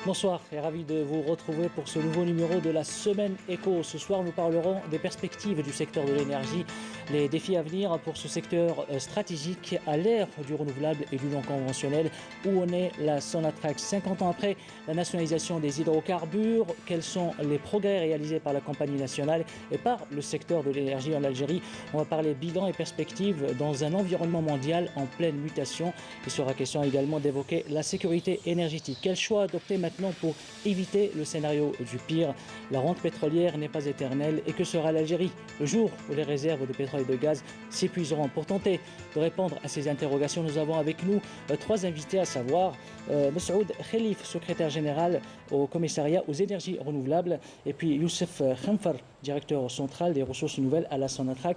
Bonsoir et ravi de vous retrouver pour ce nouveau numéro de la Semaine Éco. Ce soir, nous parlerons des perspectives du secteur de l'énergie, les défis à venir pour ce secteur stratégique à l'ère du renouvelable et du non conventionnel. Où en est la Sonatrach 50 ans après la nationalisation des hydrocarbures? Quels sont les progrès réalisés par la compagnie nationale et par le secteur de l'énergie en Algérie? On va parler bilan et perspectives dans un environnement mondial en pleine mutation. Il sera question également d'évoquer la sécurité énergétique. Quel choix adopter maintenant pour éviter le scénario du pire? La rente pétrolière n'est pas éternelle. Et que sera l'Algérie le jour où les réserves de pétrole et de gaz s'épuiseront? Pour tenter de répondre à ces interrogations, nous avons avec nous trois invités, à savoir Messoud Khelif, secrétaire général au commissariat aux énergies renouvelables, et puis Youssef Khamfar, directeur central des ressources nouvelles à la Sonatrach,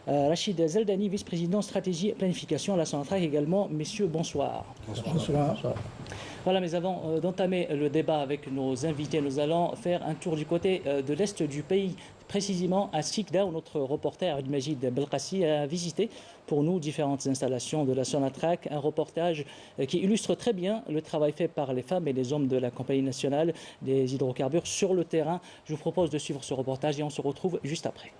Rachid Zeldani, vice-président stratégie et planification à la Sonatrach également. Messieurs, bonsoir. Bonsoir. Voilà, mais avant d'entamer le débat avec nos invités, nous allons faire un tour du côté de l'est du pays, précisément à Skikda, où notre reporter Abdelmajid Belkacsi a visité pour nous différentes installations de la Sonatrach. Un reportage qui illustre très bien le travail fait par les femmes et les hommes de la compagnie nationale des hydrocarbures sur le terrain. Je vous propose de suivre ce reportage et on se retrouve juste après.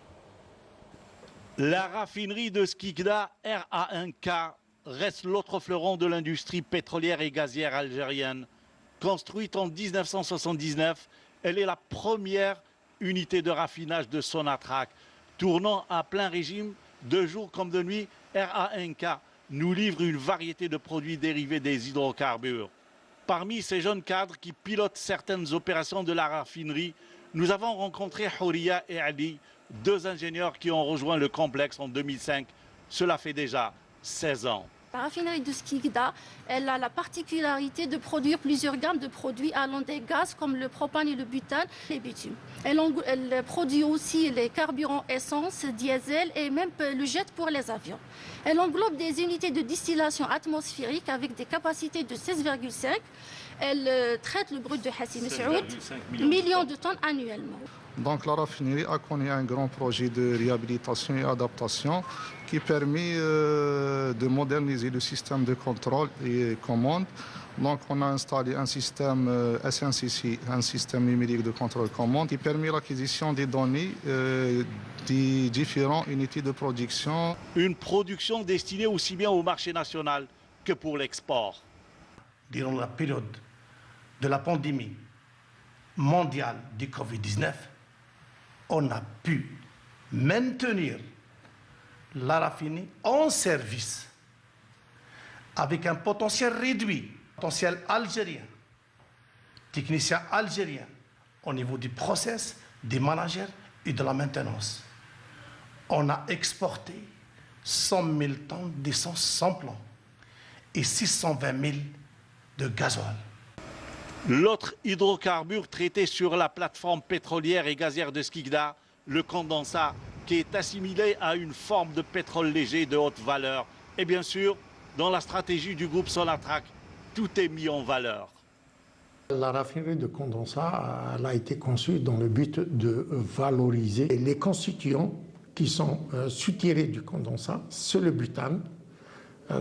La raffinerie de Skikda, RA1K, reste l'autre fleuron de l'industrie pétrolière et gazière algérienne. Construite en 1979, elle est la première unité de raffinage de Sonatrach. Tournant à plein régime, de jour comme de nuit, RA1K nous livre une variété de produits dérivés des hydrocarbures. Parmi ces jeunes cadres qui pilotent certaines opérations de la raffinerie, nous avons rencontré Houria et Ali, deux ingénieurs qui ont rejoint le complexe en 2005. Cela fait déjà 16 ans. La raffinerie de Skikda, elle a la particularité de produire plusieurs gammes de produits allant des gaz comme le propane et le butane et bitume. Elle produit aussi les carburants essence, diesel et même le jet pour les avions. Elle englobe des unités de distillation atmosphérique avec des capacités de 16,5. Elle traite le brut de Hassi Messoud, millions de tonnes annuellement. Donc la raffinerie a connu un grand projet de réhabilitation et adaptation qui permet de moderniser le système de contrôle et commande. Donc on a installé un système SNCC, un système numérique de contrôle-commande qui permet l'acquisition des données des différentes unités de production. Une production destinée aussi bien au marché national que pour l'export. Durant la période de la pandémie mondiale du Covid-19, on a pu maintenir la raffinerie en service avec un potentiel réduit, potentiel algérien, technicien algérien au niveau du process, des managers et de la maintenance. On a exporté 100 000 tonnes d'essence sans plan et 620 000 de gasoil. L'autre hydrocarbure traité sur la plateforme pétrolière et gazière de Skikda, le condensat, qui est assimilé à une forme de pétrole léger de haute valeur. Et bien sûr, dans la stratégie du groupe Sonatrach, tout est mis en valeur. La raffinerie de condensat elle a été conçue dans le but de valoriser les constituants qui sont soutirés du condensat. C'est le butane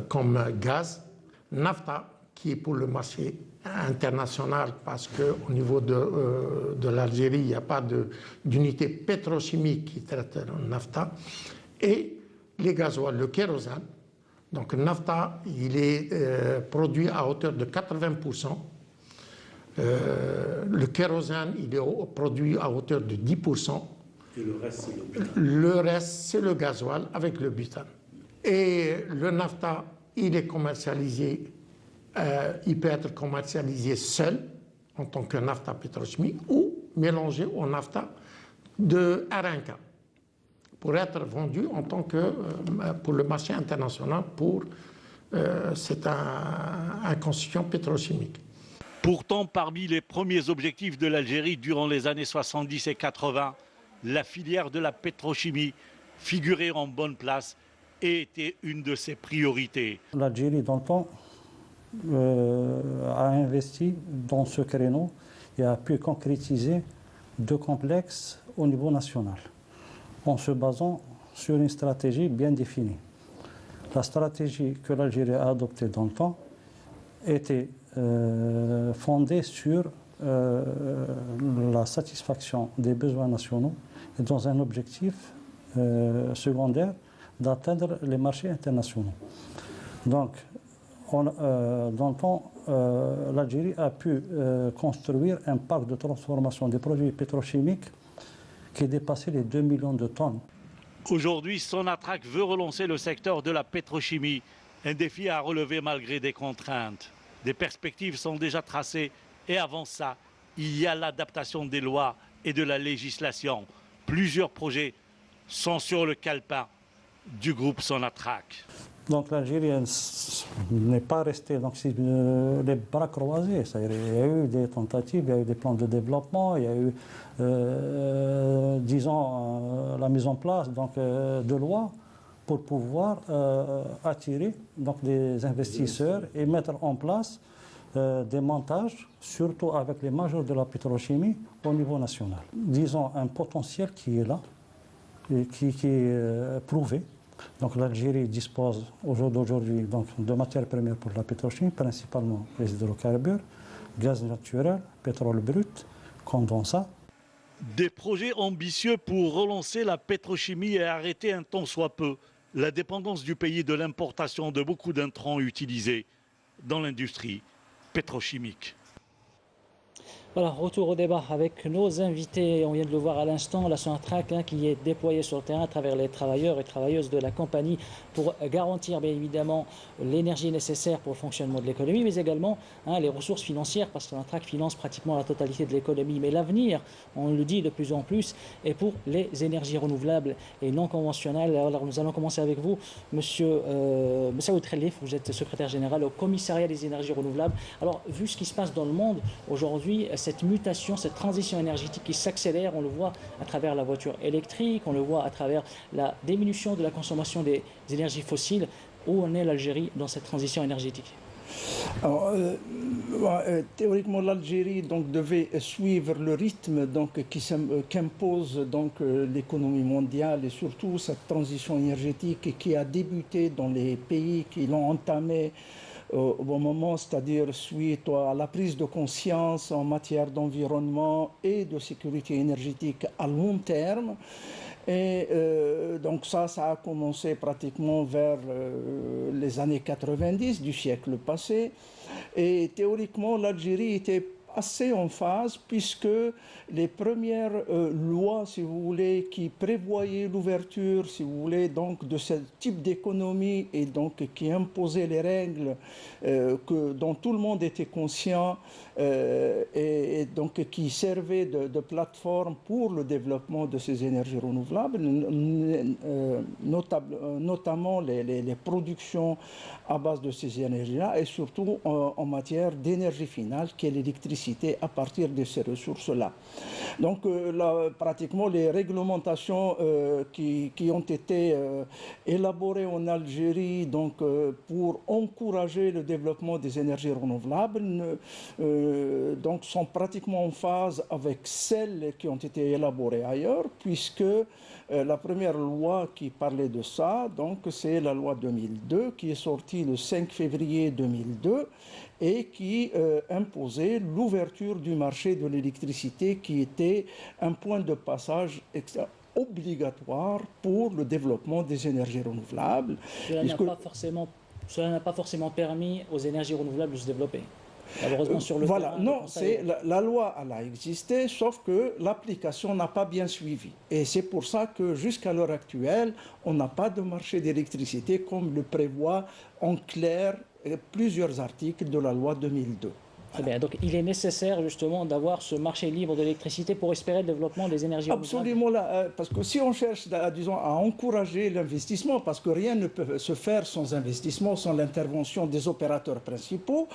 comme gaz, naphtha qui est pour le marché international parce qu'au niveau de l'Algérie, il n'y a pas d'unité pétrochimique qui traite le naphtha, et les gasoils, le kérosène. Donc le naphtha, il est produit à hauteur de 80%. Le kérosène, il est produit à hauteur de 10%. Et le reste, c'est le butane. Le reste, c'est le gasoil avec le butane. Et le naphtha, il est commercialisé. Il peut être commercialisé seul en tant que naphtha pétrochimique ou mélangé au naphtha de RNK pour être vendu en tant que pour le marché international c'est un constituant pétrochimique. Pourtant, parmi les premiers objectifs de l'Algérie durant les années 70 et 80, la filière de la pétrochimie figurait en bonne place et était une de ses priorités. L'Algérie, dans le temps, a investi dans ce créneau et a pu concrétiser deux complexes au niveau national en se basant sur une stratégie bien définie. La stratégie que l'Algérie a adoptée dans le temps était fondée sur la satisfaction des besoins nationaux et dans un objectif secondaire d'atteindre les marchés internationaux. Donc, dans le temps, l'Algérie a pu construire un parc de transformation des produits pétrochimiques qui dépassait les 2 millions de tonnes. Aujourd'hui, Sonatrach veut relancer le secteur de la pétrochimie. Un défi à relever malgré des contraintes. Des perspectives sont déjà tracées et avant ça, il y a l'adaptation des lois et de la législation. Plusieurs projets sont sur le calepin du groupe Sonatrach. Donc l'Algérie n'est pas restée les bras croisés. Il y a eu des tentatives, il y a eu des plans de développement, il y a eu, disons, la mise en place de lois pour pouvoir attirer des investisseurs et mettre en place des montages, surtout avec les majors de la pétrochimie au niveau national. Disons un potentiel qui est là, et qui est prouvé. Donc l'Algérie dispose au jour d'aujourd'hui de matières premières pour la pétrochimie, principalement les hydrocarbures, gaz naturel, pétrole brut, condensat. Des projets ambitieux pour relancer la pétrochimie et arrêter un tant soit peu la dépendance du pays de l'importation de beaucoup d'intrants utilisés dans l'industrie pétrochimique. Voilà, retour au débat avec nos invités. On vient de le voir à l'instant, la Sonatrach qui est déployée sur le terrain à travers les travailleurs et travailleuses de la compagnie pour garantir bien évidemment l'énergie nécessaire pour le fonctionnement de l'économie, mais également les ressources financières, parce que Sonatrach finance pratiquement la totalité de l'économie. Mais l'avenir, on le dit de plus en plus, est pour les énergies renouvelables et non conventionnelles. Alors nous allons commencer avec vous, Monsieur Saoud Khelif, vous êtes secrétaire général au commissariat des énergies renouvelables. Alors, vu ce qui se passe dans le monde aujourd'hui, cette mutation, cette transition énergétique qui s'accélère, on le voit à travers la voiture électrique, on le voit à travers la diminution de la consommation des énergies fossiles. Où en est l'Algérie dans cette transition énergétique? Alors, théoriquement, l'Algérie devait suivre le rythme qu'impose l'économie mondiale et surtout cette transition énergétique qui a débuté dans les pays qui l'ont entamée au bon moment, c'est-à-dire suite à la prise de conscience en matière d'environnement et de sécurité énergétique à long terme. Et donc ça a commencé pratiquement vers les années 90 du siècle passé. Et théoriquement, l'Algérie était assez en phase puisque les premières lois, si vous voulez, qui prévoyaient l'ouverture, si vous voulez, de ce type d'économie et qui imposaient les règles dont tout le monde était conscient et qui servaient de plateforme pour le développement de ces énergies renouvelables, notamment les productions à base de ces énergies-là et surtout en matière d'énergie finale qui est l'électricité à partir de ces ressources-là. Donc pratiquement les réglementations qui ont été élaborées en Algérie pour encourager le développement des énergies renouvelables sont pratiquement en phase avec celles qui ont été élaborées ailleurs, puisque la première loi qui parlait de ça, c'est la loi 2002 qui est sortie le 5 février 2002 et qui imposait l'ouverture du marché de l'électricité qui était un point de passage obligatoire pour le développement des énergies renouvelables. Cela n'a pas forcément permis aux énergies renouvelables de se développer. Malheureusement, sur le voilà, terrain, non, la loi elle a existé, sauf que l'application n'a pas bien suivi. Et c'est pour ça que jusqu'à l'heure actuelle, on n'a pas de marché d'électricité comme le prévoit en clair plusieurs articles de la loi 2002. Très bien. Donc il est nécessaire justement d'avoir ce marché libre de l'électricité pour espérer le développement des énergies renouvelables. Absolument, parce que si on cherche, disons, à encourager l'investissement, parce que rien ne peut se faire sans investissement, sans l'intervention des opérateurs principaux,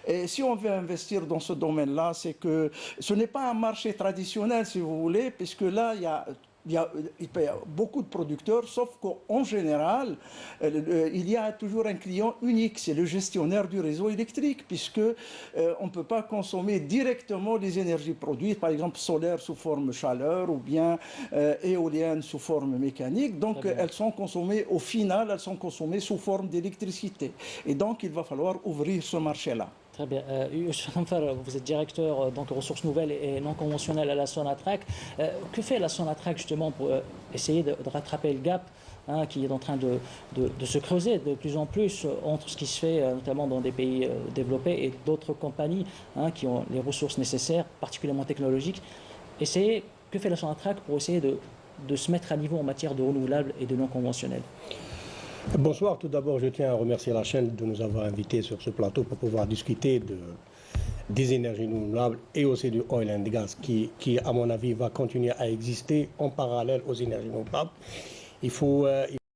et si on veut investir dans ce domaine-là, c'est que ce n'est pas un marché traditionnel, si vous voulez, puisque là, il y a beaucoup de producteurs, sauf qu'en général, il y a toujours un client unique, c'est le gestionnaire du réseau électrique, puisque on ne peut pas consommer directement les énergies produites, par exemple solaire sous forme chaleur ou bien éolienne sous forme mécanique. Donc elles sont consommées, au final, elles sont consommées sous forme d'électricité. Et donc il va falloir ouvrir ce marché-là. Très bien. Youssef Namfar, vous êtes directeur donc ressources nouvelles et non conventionnelles à la Sonatrach. Que fait la Sonatrach justement pour essayer de rattraper le gap qui est en train de se creuser de plus en plus entre ce qui se fait notamment dans des pays développés et d'autres compagnies qui ont les ressources nécessaires, particulièrement technologiques. Que fait la Sonatrach pour essayer de se mettre à niveau en matière de renouvelables et de non conventionnels? Bonsoir, tout d'abord je tiens à remercier la chaîne de nous avoir invités sur ce plateau pour pouvoir discuter des énergies renouvelables et aussi du oil and gas qui à mon avis va continuer à exister en parallèle aux énergies renouvelables. Il faut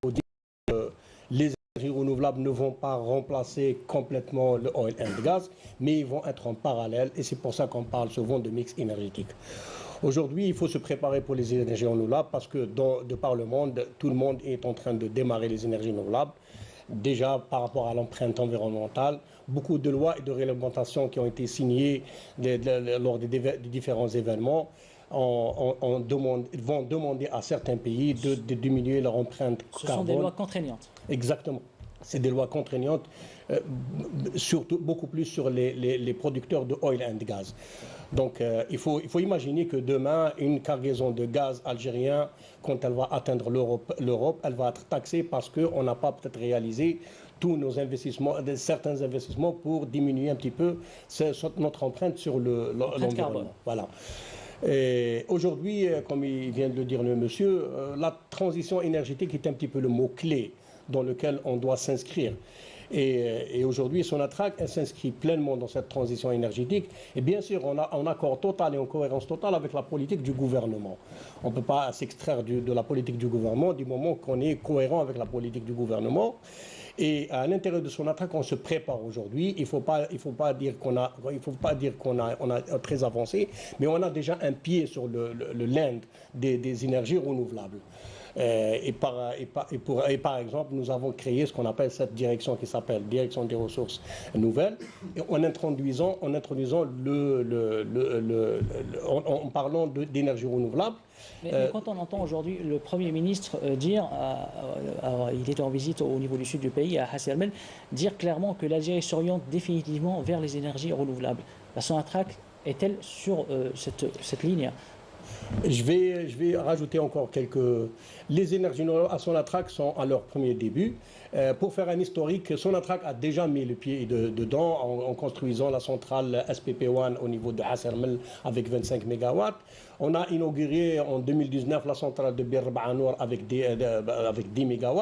dire que les énergies renouvelables ne vont pas remplacer complètement le oil and gas, mais ils vont être en parallèle et c'est pour ça qu'on parle souvent de mix énergétique. Aujourd'hui, il faut se préparer pour les énergies renouvelables parce que de par le monde, tout le monde est en train de démarrer les énergies renouvelables. Déjà par rapport à l'empreinte environnementale, beaucoup de lois et de réglementations qui ont été signées lors des différents événements vont demander à certains pays de diminuer leur empreinte carbone. Ce sont des lois contraignantes. Exactement. C'est des lois contraignantes, surtout beaucoup plus sur les producteurs de oil and gas. Donc il faut imaginer que demain, une cargaison de gaz algérien, quand elle va atteindre l'Europe, elle va être taxée parce qu'on n'a pas peut-être réalisé tous nos investissements, certains investissements pour diminuer un petit peu notre empreinte sur l'environnement. Voilà. Aujourd'hui, comme il vient de le dire le monsieur, la transition énergétique est un petit peu le mot-clé dans lequel on doit s'inscrire. Et aujourd'hui, Sonatrach, elle s'inscrit pleinement dans cette transition énergétique. Et bien sûr, on a en accord total et en cohérence totale avec la politique du gouvernement. On ne peut pas s'extraire de la politique du gouvernement du moment qu'on est cohérent avec la politique du gouvernement. Et à l'intérieur de Sonatrach, on se prépare aujourd'hui. Il ne faut pas dire qu'on a très avancé, mais on a déjà un pied sur le land des énergies renouvelables. Et par exemple, nous avons créé ce qu'on appelle cette direction qui s'appelle Direction des ressources nouvelles, et en parlant d'énergie renouvelable. Mais quand on entend aujourd'hui le Premier ministre dire, il était en visite au niveau du sud du pays, à Hassi El-Men, dire clairement que l'Algérie s'oriente définitivement vers les énergies renouvelables. La Sonatrach est-elle sur cette ligne? Je vais rajouter encore Les énergies renouvelables à Sonatrach sont à leur premier début. Pour faire un historique, Sonatrach a déjà mis le pied dedans en construisant la centrale SPP1 au niveau de Hassi El-Men avec 25 MW. On a inauguré en 2019 la centrale de Bir Ba'anour avec 10 MW.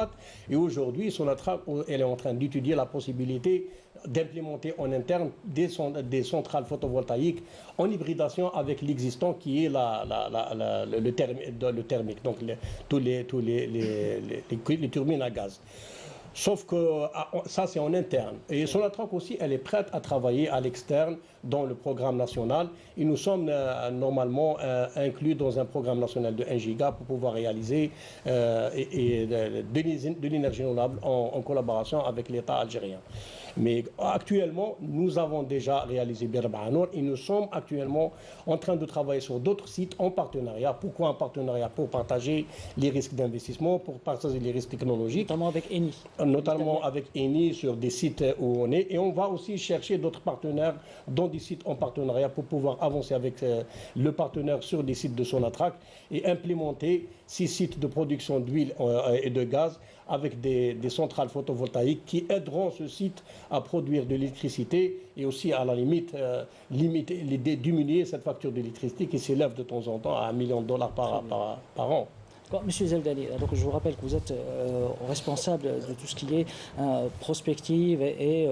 Et aujourd'hui, Sonatrach elle est en train d'étudier la possibilité d'implémenter en interne des centrales photovoltaïques en hybridation avec l'existant qui est le thermique, donc tous les turbines à gaz. Sauf que ça, c'est en interne. Et Sonatrach aussi, elle est prête à travailler à l'externe dans le programme national. Et nous sommes normalement inclus dans un programme national de 1 giga pour pouvoir réaliser de l'énergie renouvelable en collaboration avec l'État algérien. Mais actuellement, nous avons déjà réalisé Bir Ba'anour et nous sommes actuellement en train de travailler sur d'autres sites en partenariat. Pourquoi en partenariat? Pour partager les risques d'investissement, pour partager les risques technologiques. Notamment avec Eni. Notamment avec Eni sur des sites où on est. Et on va aussi chercher d'autres partenaires dans des sites en partenariat pour pouvoir avancer avec le partenaire sur des sites de Sonatrach et implémenter 6 sites de production d'huile et de gaz avec des centrales photovoltaïques qui aideront ce site à produire de l'électricité et aussi à la limite diminuer cette facture d'électricité qui s'élève de temps en temps à $1 million par an. Bon, Monsieur Zeldani, donc je vous rappelle que vous êtes responsable de tout ce qui est prospective et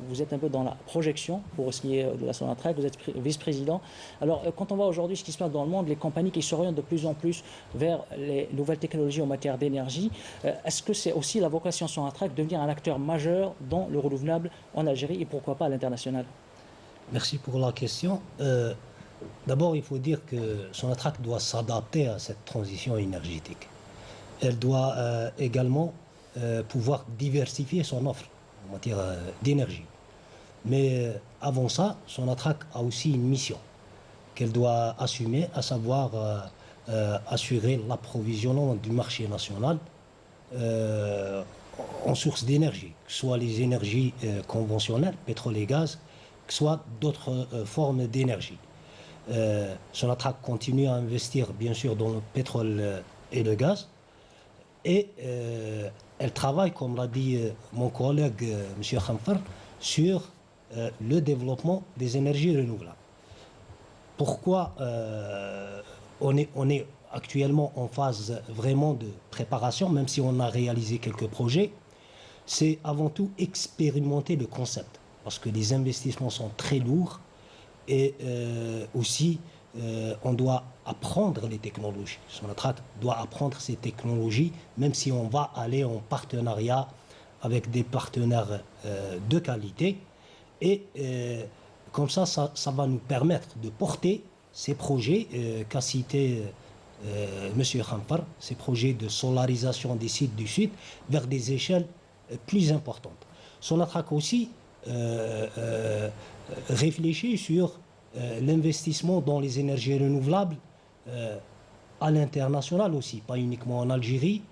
vous êtes un peu dans la projection pour ce qui est de la Sonatrach, vous êtes vice-président. Alors quand on voit aujourd'hui ce qui se passe dans le monde, les compagnies qui s'orientent de plus en plus vers les nouvelles technologies en matière d'énergie, est-ce que c'est aussi la vocation Sonatrach de devenir un acteur majeur dans le renouvelable en Algérie et pourquoi pas à l'international? Merci pour la question. D'abord, il faut dire que Sonatrach doit s'adapter à cette transition énergétique. Elle doit également pouvoir diversifier son offre en matière d'énergie. Mais avant ça, Sonatrach a aussi une mission qu'elle doit assumer, à savoir assurer l'approvisionnement du marché national en sources d'énergie, que ce soit les énergies conventionnelles, pétrole et gaz, que ce soit d'autres formes d'énergie. Sonatrach continue à investir bien sûr dans le pétrole et le gaz et elle travaille, comme l'a dit mon collègue M. Khamfar, sur le développement des énergies renouvelables. Pourquoi on est actuellement en phase vraiment de préparation, même si on a réalisé quelques projets, c'est avant tout expérimenter le concept, parce que les investissements sont très lourds et aussi on doit apprendre les technologies. Sonatrach doit apprendre ces technologies, même si on va aller en partenariat avec des partenaires de qualité. Et comme ça va nous permettre de porter ces projets qu'a cité M. Khamfar, ces projets de solarisation des sites du Sud, vers des échelles plus importantes. Sonatrach aussi réfléchit sur l'investissement dans les énergies renouvelables à l'international aussi, pas uniquement en Algérie.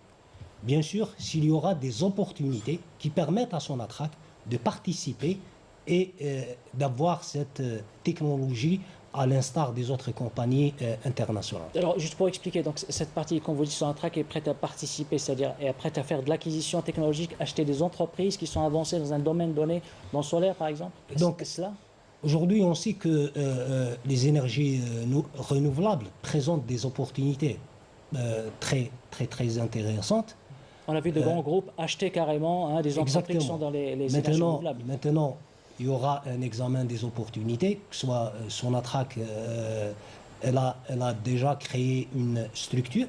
Bien sûr, s'il y aura des opportunités qui permettent à Sonatrach de participer et d'avoir cette technologie à l'instar des autres compagnies internationales. Alors, juste pour expliquer, donc cette partie, quand vous dites Sonatrach est prête à participer, c'est-à-dire est prête à faire de l'acquisition technologique, acheter des entreprises qui sont avancées dans un domaine donné, dans le solaire par exemple. Donc, cela. Aujourd'hui, on sait que les énergies renouvelables présentent des opportunités très intéressantes. On a vu de grands groupes acheter carrément des entreprises qui sont dans les énergies renouvelables. Maintenant, il y aura un examen des opportunités, que ce soit Sonatrach, elle a déjà créé une structure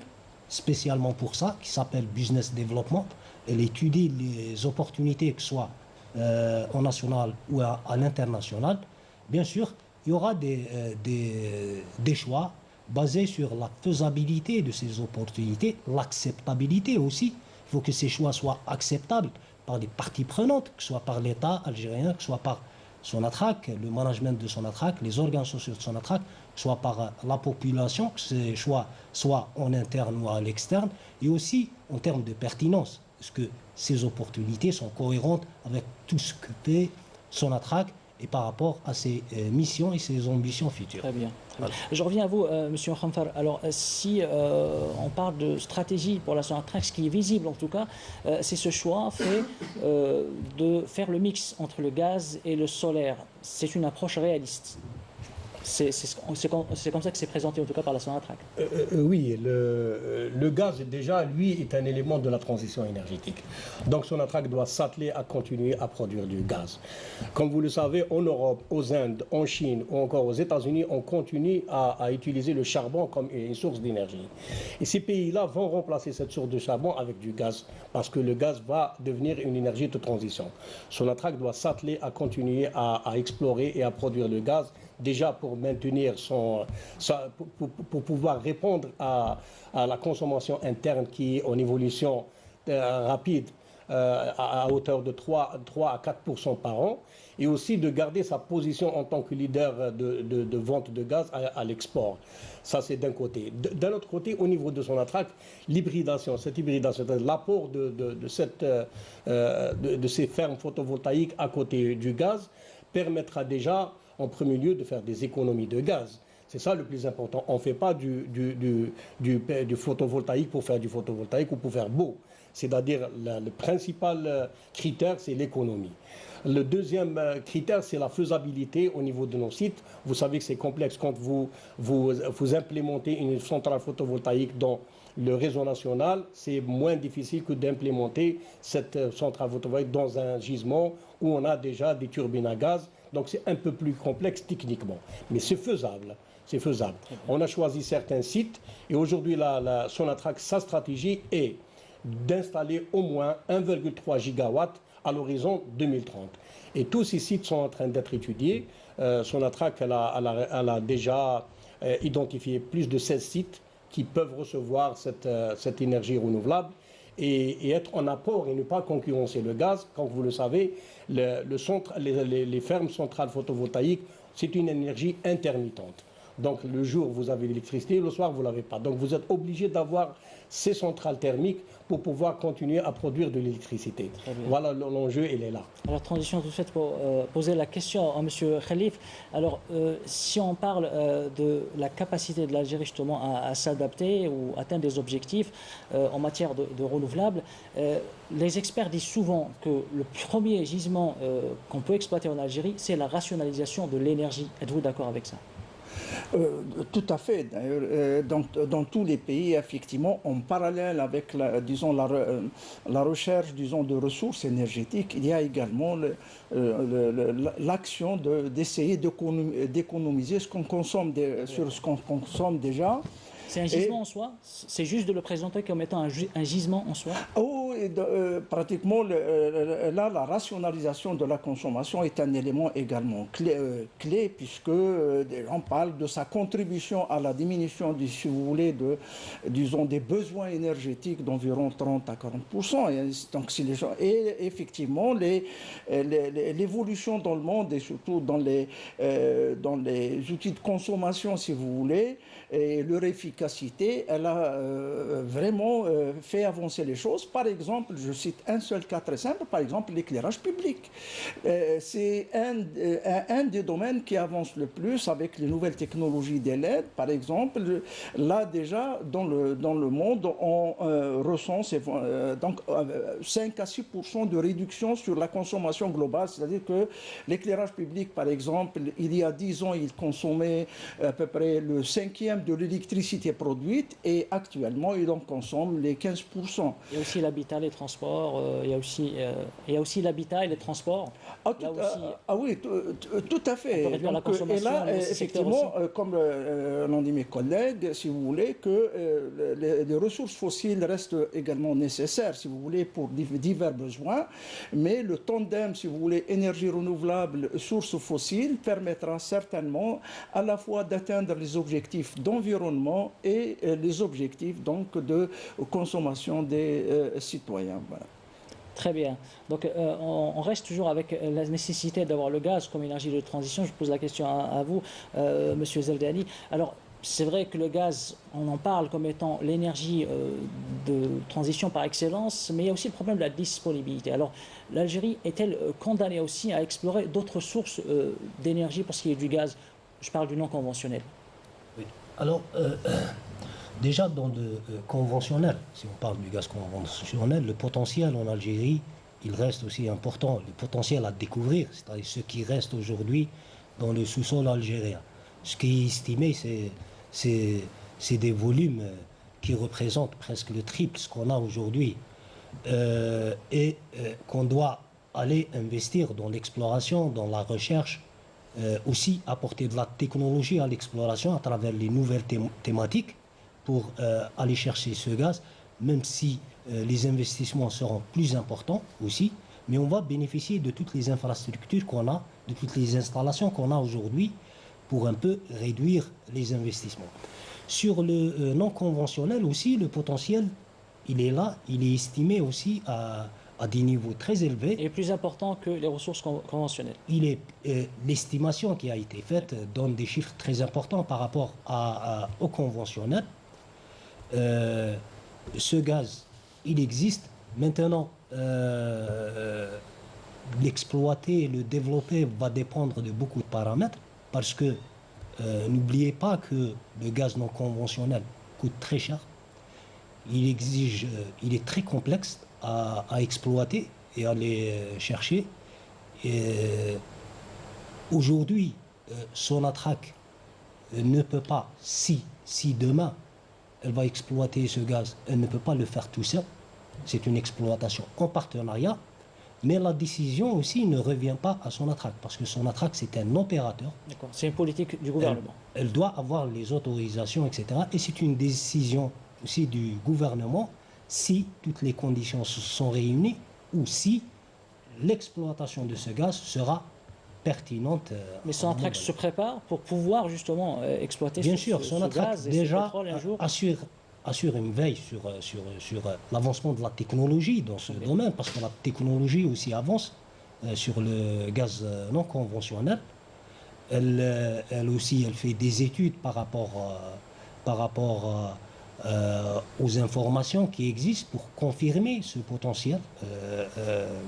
spécialement pour ça, qui s'appelle Business Development. Elle étudie les opportunités, que ce soit en national ou à l'international. Bien sûr, il y aura des choix basés sur la faisabilité de ces opportunités, l'acceptabilité aussi. Il faut que ces choix soient acceptables par les parties prenantes, que ce soit par l'État algérien, que ce soit par Sonatrach, le management de Sonatrach, les organes sociaux de Sonatrach, que ce soit par la population, que ces choix soient en interne ou à l'externe, et aussi en termes de pertinence. Est-ce que ces opportunités sont cohérentes avec tout ce que fait Sonatrach et par rapport à ses missions et ses ambitions futures. Très bien. Voilà. Je reviens à vous, Monsieur Khamfar. Alors, si on parle de stratégie pour la Sonatrach, ce qui est visible en tout cas, c'est ce choix fait de faire le mix entre le gaz et le solaire. C'est une approche réaliste. C'est comme ça que c'est présenté en tout cas par la Sonatrach. Oui, le gaz déjà, lui, est un élément de la transition énergétique. Donc Sonatrach doit s'atteler à continuer à produire du gaz. Comme vous le savez, en Europe, aux Indes, en Chine ou encore aux États-Unis, on continue à utiliser le charbon comme une source d'énergie. Et ces pays-là vont remplacer cette source de charbon avec du gaz, parce que le gaz va devenir une énergie de transition. Sonatrach doit s'atteler à continuer à explorer et à produire le gaz, déjà pour maintenir pour pouvoir répondre à la consommation interne qui est en évolution rapide à hauteur de 3 à 4% par an, et aussi de garder sa position en tant que leader de vente de gaz à l'export. Ça, c'est d'un côté. D'un autre côté, au niveau de Sonatrach, l'hybridation, l'apport de ces fermes photovoltaïques à côté du gaz permettra déjà en premier lieu de faire des économies de gaz. C'est ça le plus important. On ne fait pas du photovoltaïque pour faire du photovoltaïque ou pour faire beau. C'est-à-dire le principal critère, c'est l'économie. Le deuxième critère, c'est la faisabilité au niveau de nos sites. Vous savez que c'est complexe quand vous implémentez une centrale photovoltaïque dans le réseau national. C'est moins difficile que d'implémenter cette centrale photovoltaïque dans un gisement où on a déjà des turbines à gaz. Donc c'est un peu plus complexe techniquement, mais c'est faisable. C'est faisable. On a choisi certains sites et aujourd'hui, Sonatrach, sa stratégie est d'installer au moins 1,3 gigawatts à l'horizon 2030. Et tous ces sites sont en train d'être étudiés. Sonatrach, elle a déjà identifié plus de 16 sites qui peuvent recevoir cette énergie renouvelable et être en apport et ne pas concurrencer le gaz. Comme vous le savez, les fermes centrales photovoltaïques, c'est une énergie intermittente. Donc le jour, vous avez l'électricité, le soir, vous ne l'avez pas. Donc vous êtes obligé d'avoir ces centrales thermiques pour pouvoir continuer à produire de l'électricité. Voilà, l'enjeu, il est là. Alors, transition tout de suite pour poser la question à M. Khalif. Alors, si on parle de la capacité de l'Algérie justement à s'adapter ou atteindre des objectifs en matière de renouvelables, les experts disent souvent que le premier gisement qu'on peut exploiter en Algérie, c'est la rationalisation de l'énergie. Êtes-vous d'accord avec ça ? Tout à fait. D'ailleurs, dans tous les pays, effectivement, en parallèle avec la recherche, disons, de ressources énergétiques, il y a également l'action d'essayer d'économiser ce qu'on consomme sur ce qu'on consomme déjà. C'est un gisement en soi? C'est juste de le présenter comme étant un gisement en soi? Oh, pratiquement, là, la rationalisation de la consommation est un élément également clé puisque on parle de sa contribution à la diminution, si vous voulez, disons, des besoins énergétiques d'environ 30 à 40%. Et donc, si les gens, et effectivement, l'évolution dans le monde et surtout dans les outils de consommation, si vous voulez, et leur efficacité, elle a vraiment fait avancer les choses. Par exemple, je cite un seul cas très simple, par exemple l'éclairage public. C'est un des domaines qui avance le plus avec les nouvelles technologies des LED. Par exemple, là déjà, dans le monde, on recense donc 5 à 6% de réduction sur la consommation globale. C'est-à-dire que l'éclairage public, par exemple, il y a 10 ans, il consommait à peu près le 5e de l'électricité produite et actuellement, il en consomme les 15%. Il y a aussi l'habitat, les transports, il y a aussi l'habitat et les transports. Oui, tout à fait. On peut réduire la consommation. Et là, effectivement, comme l'ont dit mes collègues, si vous voulez, que les ressources fossiles restent également nécessaires, si vous voulez, pour divers besoins, mais le tandem, si vous voulez, énergie renouvelable, sources fossiles, permettra certainement à la fois d'atteindre les objectifs d'environnement et les objectifs donc de consommation des citoyens. Voilà. Très bien. Donc on reste toujours avec la nécessité d'avoir le gaz comme énergie de transition. Je pose la question à vous, Monsieur Zeldani. Alors, c'est vrai que le gaz, on en parle comme étant l'énergie de transition par excellence, mais il y a aussi le problème de la disponibilité. Alors, l'Algérie est-elle condamnée aussi à explorer d'autres sources d'énergie pour ce qui est du gaz? Je parle du non conventionnel. Oui. Alors, déjà dans le conventionnel, si on parle du gaz conventionnel, le potentiel en Algérie, il reste aussi important. Le potentiel à découvrir, c'est-à-dire ce qui reste aujourd'hui dans le sous-sol algérien. Ce qui est estimé, c'est des volumes qui représentent presque le triple ce qu'on a aujourd'hui et qu'on doit aller investir dans l'exploration, dans la recherche, aussi apporter de la technologie à l'exploration à travers les nouvelles thématiques pour aller chercher ce gaz, même si les investissements seront plus importants aussi, mais on va bénéficier de toutes les infrastructures qu'on a, de toutes les installations qu'on a aujourd'hui pour un peu réduire les investissements. Sur le non conventionnel aussi, le potentiel, il est là, il est estimé aussi à des niveaux très élevés. Et plus important que les ressources conventionnelles. L'estimation qui a été faite donne des chiffres très importants par rapport au conventionnel. Ce gaz, il existe. Maintenant, l'exploiter, le développer va dépendre de beaucoup de paramètres parce que n'oubliez pas que le gaz non conventionnel coûte très cher. Il est très complexe à exploiter et à aller chercher. Aujourd'hui, Sonatrach ne peut pas, si demain elle va exploiter ce gaz, elle ne peut pas le faire tout seul. C'est une exploitation en partenariat, mais la décision aussi ne revient pas à Sonatrach, parce que Sonatrach, c'est un opérateur. C'est une politique du gouvernement. Elle doit avoir les autorisations, etc. Et c'est une décision aussi du gouvernement si toutes les conditions sont réunies ou si l'exploitation de ce gaz sera pertinente. Mais Sonatrach se prépare pour pouvoir justement exploiter Bien sûr, Sonatrach gaz et déjà ce pétrole un jour. assure une veille sur l'avancement de la technologie dans ce domaine, parce que la technologie aussi avance sur le gaz non conventionnel. Elle aussi, elle fait des études par rapport aux informations qui existent pour confirmer ce potentiel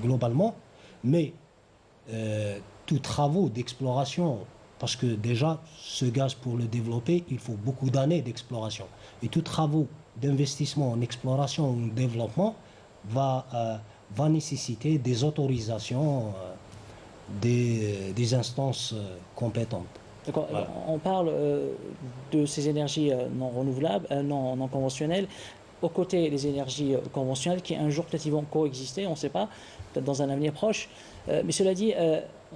globalement. Mais tous travaux d'exploration, parce que déjà, ce gaz, pour le développer, il faut beaucoup d'années d'exploration. Et tous travaux d'investissement en exploration ou en développement va nécessiter des autorisations des instances compétentes. D'accord. Voilà. On parle de ces énergies non renouvelables, non conventionnelles, aux côtés des énergies conventionnelles qui un jour peut-être vont coexister, on ne sait pas, peut-être dans un avenir proche. Mais cela dit,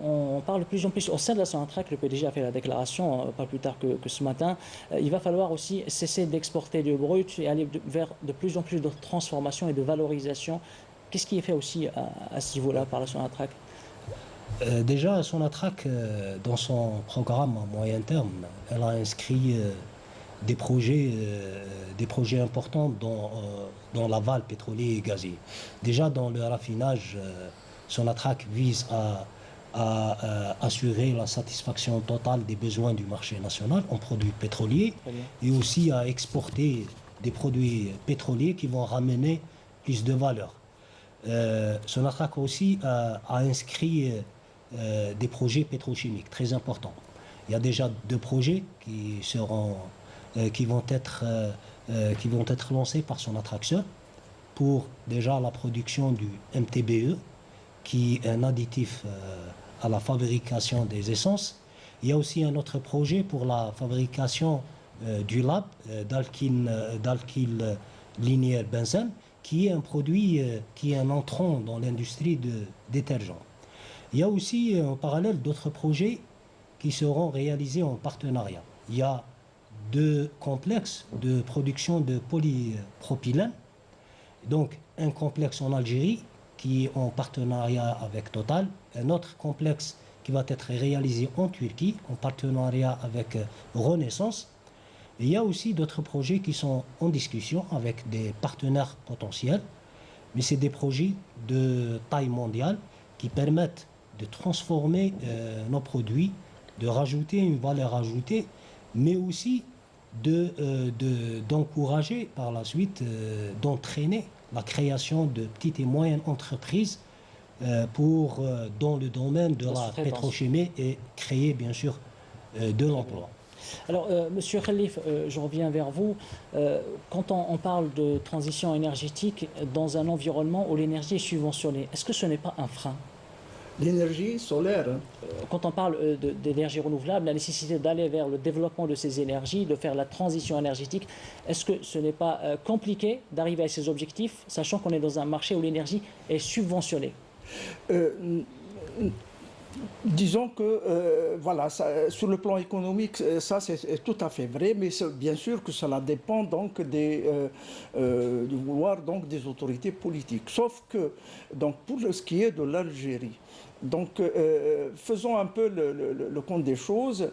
on parle de plus en plus, au sein de la Sonatrach, le PDG a fait la déclaration, pas plus tard que ce matin, il va falloir aussi cesser d'exporter du brut et aller vers de plus en plus de transformation et de valorisation. Qu'est-ce qui est fait aussi à ce niveau-là par la Sonatrach? Déjà, Sonatrach, dans son programme à moyen terme, elle a inscrit des projets importants dans l'aval pétrolier et gazier. Déjà, dans le raffinage, Sonatrach vise à assurer la satisfaction totale des besoins du marché national en produits pétroliers et aussi à exporter des produits pétroliers qui vont ramener plus de valeur. Sonatrach aussi a inscrit des projets pétrochimiques très importants. Il y a déjà 2 projets qui vont être lancés par Sonatrach seul pour déjà la production du MTBE, qui est un additif à la fabrication des essences. Il y a aussi un autre projet pour la fabrication du LAB, d'alkyle linéaire benzène, qui est un produit qui est un entrant dans l'industrie de détergents. Il y a aussi en parallèle d'autres projets qui seront réalisés en partenariat. Il y a 2 complexes de production de polypropylène, donc un complexe en Algérie qui est en partenariat avec Total, un autre complexe qui va être réalisé en Turquie en partenariat avec Renaissance. Et il y a aussi d'autres projets qui sont en discussion avec des partenaires potentiels, mais c'est des projets de taille mondiale qui permettent de transformer nos produits, de rajouter une valeur ajoutée, mais aussi d'encourager par la suite, d'entraîner la création de petites et moyennes entreprises dans le domaine de la pétrochimie et créer bien sûr de l'emploi. Alors, Monsieur Khalif, je reviens vers vous. Quand on parle de transition énergétique dans un environnement où l'énergie est subventionnée, est-ce que ce n'est pas un frein? L'énergie solaire. Quand on parle d'énergie renouvelable, la nécessité d'aller vers le développement de ces énergies, de faire la transition énergétique, est-ce que ce n'est pas compliqué d'arriver à ces objectifs, sachant qu'on est dans un marché où l'énergie est subventionnée? Disons que, voilà, sur le plan économique, ça c'est tout à fait vrai, mais bien sûr que cela dépend donc du vouloir donc des autorités politiques. Sauf que, donc, pour ce qui est de l'Algérie, donc, faisons un peu le compte des choses.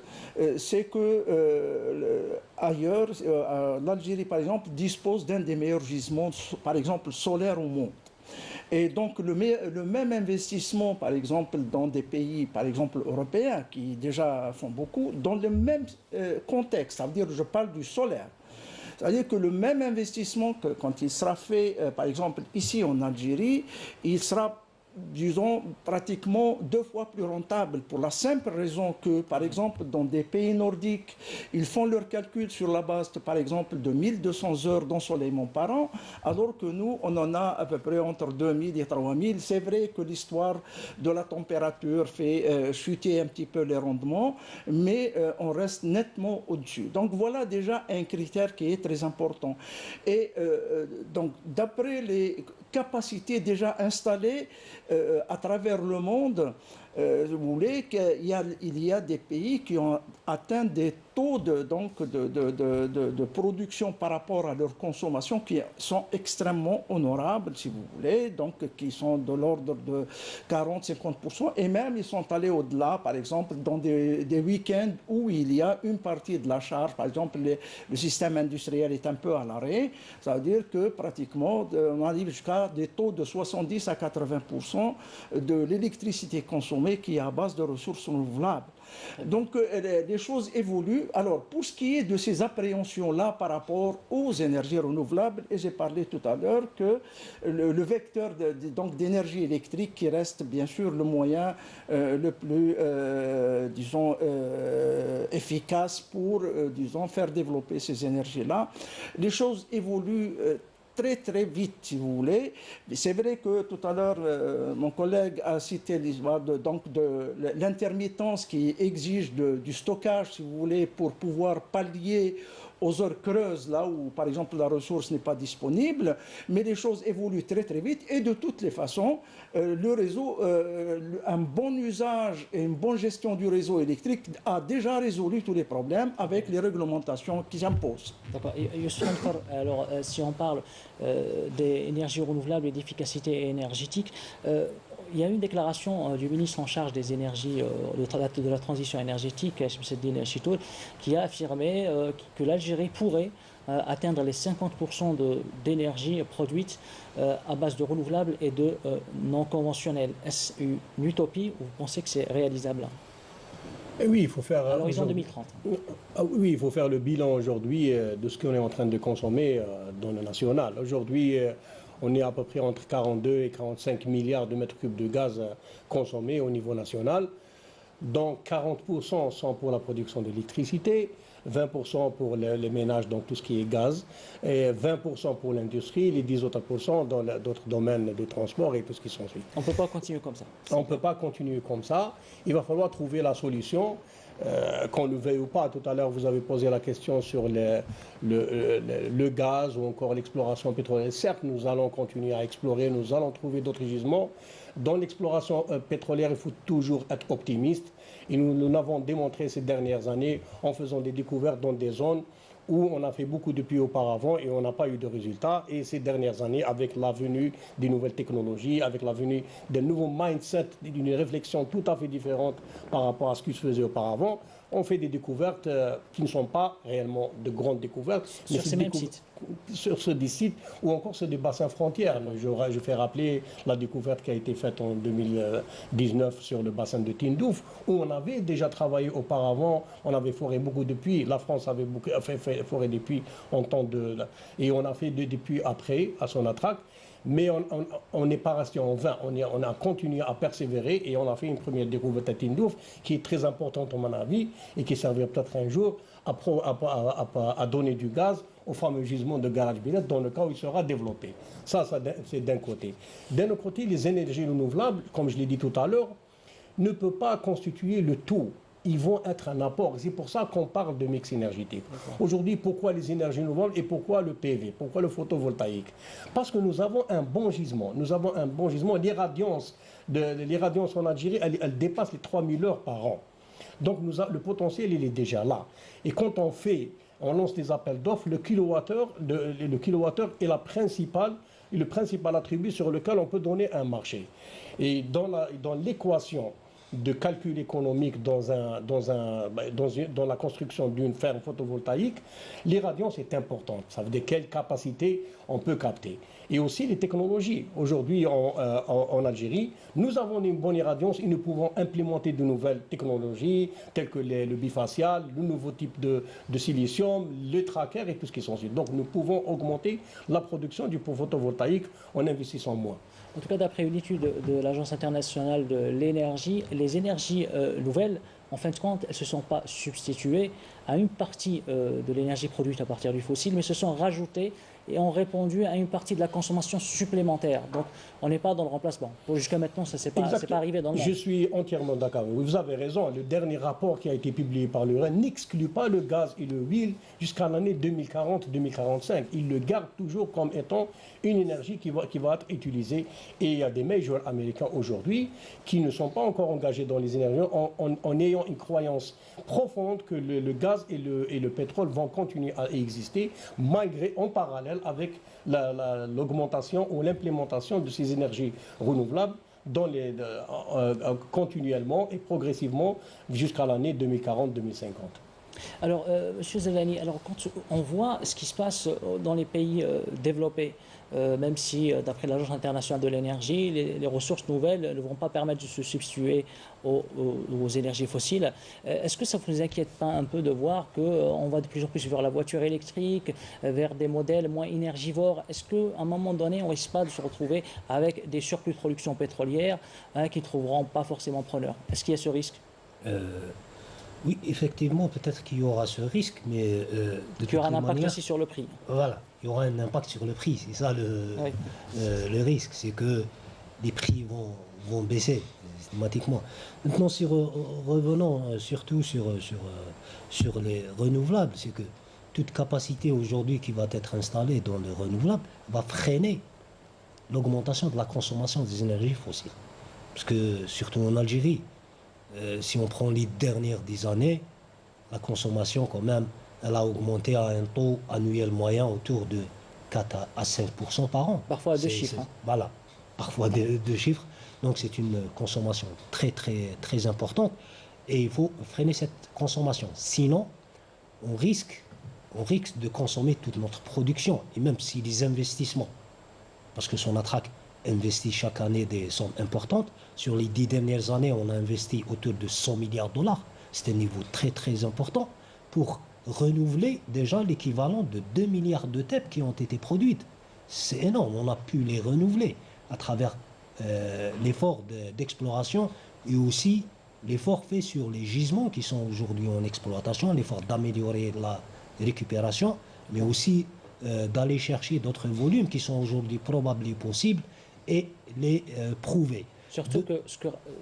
C'est que ailleurs, l'Algérie, par exemple, dispose d'un des meilleurs gisements, par exemple, solaires au monde. Et donc, le même investissement, par exemple, dans des pays, par exemple, européens, qui déjà font beaucoup, dans le même contexte, ça veut dire, je parle du solaire. C'est-à-dire que le même investissement, quand il sera fait, par exemple, ici en Algérie, il sera, disons, pratiquement 2 fois plus rentable, pour la simple raison que, par exemple, dans des pays nordiques, ils font leurs calculs sur la base, par exemple, de 1200 heures d'ensoleillement par an, alors que nous, on en a à peu près entre 2000 et 3000. C'est vrai que l'histoire de la température fait chuter un petit peu les rendements, mais on reste nettement au-dessus. Donc voilà déjà un critère qui est très important. Et donc, d'après les capacités déjà installées à travers le monde, vous voulez qu'il y a des pays qui ont atteint des taux de production par rapport à leur consommation qui sont extrêmement honorables, si vous voulez, donc qui sont de l'ordre de 40-50%, et même ils sont allés au-delà, par exemple, dans des week-ends où il y a une partie de la charge, par exemple, le système industriel est un peu à l'arrêt, ça veut dire que pratiquement, on arrive jusqu'à des taux de 70 à 80% de l'électricité consommée qui est à base de ressources renouvelables. Donc les choses évoluent. Alors pour ce qui est de ces appréhensions-là par rapport aux énergies renouvelables, et j'ai parlé tout à l'heure que le vecteur d'énergie électrique qui reste bien sûr le moyen le plus, disons, efficace pour, disons, faire développer ces énergies-là. Les choses évoluent très très vite, si vous voulez. C'est vrai que tout à l'heure, mon collègue a cité l'histoire de l'intermittence qui exige du stockage, si vous voulez, pour pouvoir pallier aux heures creuses, là où, par exemple, la ressource n'est pas disponible, mais les choses évoluent très très vite et de toutes les façons, le réseau, un bon usage et une bonne gestion du réseau électrique a déjà résolu tous les problèmes avec les réglementations qui s'imposent. D'accord. Alors, si on parle des énergies renouvelables et d'efficacité énergétique, il y a une déclaration du ministre en charge des énergies, de la transition énergétique, Chemseddine Chitoul, qui a affirmé que l'Algérie pourrait atteindre les 50% d'énergie produite à base de renouvelables et de non conventionnels. Est-ce une utopie ou vous pensez que c'est réalisable? Et oui, il faut faire... À l'horizon 2030. Oui, il faut faire le bilan aujourd'hui de ce qu'on est en train de consommer dans le national. Aujourd'hui, on est à peu près entre 42 et 45 milliards de mètres cubes de gaz consommés au niveau national. Donc 40% sont pour la production d'électricité, 20% pour les ménages, donc tout ce qui est gaz, et 20% pour l'industrie, les 10 autres % dans d'autres domaines de transport et tout ce qui s'ensuit. On ne peut pas continuer comme ça. On ne peut pas continuer comme ça. Il va falloir trouver la solution. Qu'on le veuille ou pas, tout à l'heure vous avez posé la question sur le gaz ou encore l'exploration pétrolière. Certes, nous allons continuer à explorer, nous allons trouver d'autres gisements. Dans l'exploration pétrolière, il faut toujours être optimiste. Et nous l'avons démontré ces dernières années en faisant des découvertes dans des zones où on a fait beaucoup de puits auparavant et on n'a pas eu de résultats. Et ces dernières années, avec la venue des nouvelles technologies, avec la venue d'un nouveau mindset, d'une réflexion tout à fait différente par rapport à ce qui se faisait auparavant, on fait des découvertes qui ne sont pas réellement de grandes découvertes. Sur ces mêmes sites. Sur des sites ou encore sur des bassins frontières. Je fais rappeler la découverte qui a été faite en 2019 sur le bassin de Tindouf, où on avait déjà travaillé auparavant, on avait foré beaucoup de puits. La France avait fait forer des puits en temps de... Et on a fait des puits après, à Sonatrach. Mais on n'est pas resté en vain, on a continué à persévérer et on a fait une première découverte à Tindouf qui est très importante à mon avis et qui servira peut-être un jour à donner du gaz au fameux gisement de Garage Binet dans le cas où il sera développé. Ça c'est d'un côté. D'un autre côté, les énergies renouvelables, comme je l'ai dit tout à l'heure, ne peuvent pas constituer le tout. Ils vont être un apport. C'est pour ça qu'on parle de mix énergétique. Aujourd'hui, pourquoi les énergies renouvelables et pourquoi le PV? Pourquoi le photovoltaïque? Parce que nous avons un bon gisement. Nous avons un bon gisement. L'irradiance en Algérie, elle dépasse les 3000 heures par an. Donc le potentiel, il est déjà là. Et quand on lance des appels d'offres, le kilowattheure est le principal attribut sur lequel on peut donner un marché. Et dans l'équation de calcul économique dans la construction d'une ferme photovoltaïque, l'irradiance est importante. Ça veut dire quelle capacité on peut capter. Et aussi les technologies. Aujourd'hui, en Algérie, nous avons une bonne irradiance et nous pouvons implémenter de nouvelles technologies telles que le bifacial, le nouveau type de silicium, le tracker et tout ce qui s'ensuit. Donc nous pouvons augmenter la production du photovoltaïque en investissant moins. En tout cas, d'après une étude de l'Agence internationale de l'énergie, les énergies nouvelles, en fin de compte, elles ne se sont pas substituées à une partie de l'énergie produite à partir du fossile, mais se sont rajoutées et ont répondu à une partie de la consommation supplémentaire. Donc, on n'est pas dans le remplacement. Jusqu'à maintenant, ça ne s'est pas arrivé dans le monde. Je suis entièrement d'accord. Vous avez raison. Le dernier rapport qui a été publié par l'UREN n'exclut pas le gaz et le huile jusqu'à l'année 2040-2045. Il le garde toujours comme étant une énergie qui va être utilisée. Et il y a des majors américains aujourd'hui qui ne sont pas encore engagés dans les énergies en ayant une croyance profonde que le gaz et le pétrole vont continuer à exister en parallèle avec l'augmentation ou l'implémentation de ces énergies renouvelables continuellement et progressivement jusqu'à l'année 2040-2050. Alors, Monsieur Zelani, alors quand on voit ce qui se passe dans les pays développés, même si, d'après l'Agence internationale de l'énergie, les ressources nouvelles ne vont pas permettre de se substituer aux énergies fossiles, est-ce que ça ne vous inquiète pas un peu de voir qu'on va de plus en plus vers la voiture électrique, vers des modèles moins énergivores? Est-ce qu'à un moment donné, on ne risque pas de se retrouver avec des surplus de production pétrolière qui ne trouveront pas forcément preneur? Est-ce qu'il y a ce risque? Oui, effectivement, peut-être qu'il y aura ce risque, mais il y aura un impact aussi sur le prix. Voilà, il y aura un impact sur le prix. C'est ça le risque, c'est que les prix vont baisser systématiquement. Maintenant, si revenons surtout sur les renouvelables, c'est que toute capacité aujourd'hui qui va être installée dans les renouvelables va freiner l'augmentation de la consommation des énergies fossiles. Parce que, surtout en Algérie, si on prend les dernières 10 années, la consommation, quand même, elle a augmenté à un taux annuel moyen autour de 4 à 5% par an. Parfois à deux chiffres. Voilà, parfois deux chiffres. Donc c'est une consommation très, très, très importante. Et il faut freiner cette consommation. Sinon, on risque de consommer toute notre production. Et même si les investissements, parce que Sonatrach investit chaque année des sommes importantes. Sur les 10 dernières années, on a investi autour de 100 milliards de dollars. C'est un niveau très très important pour renouveler déjà l'équivalent de 2 milliards de TEP qui ont été produites. C'est énorme, on a pu les renouveler à travers l'effort d'exploration et aussi l'effort fait sur les gisements qui sont aujourd'hui en exploitation, l'effort d'améliorer la récupération, mais aussi d'aller chercher d'autres volumes qui sont aujourd'hui probables et possibles et les prouver. Surtout que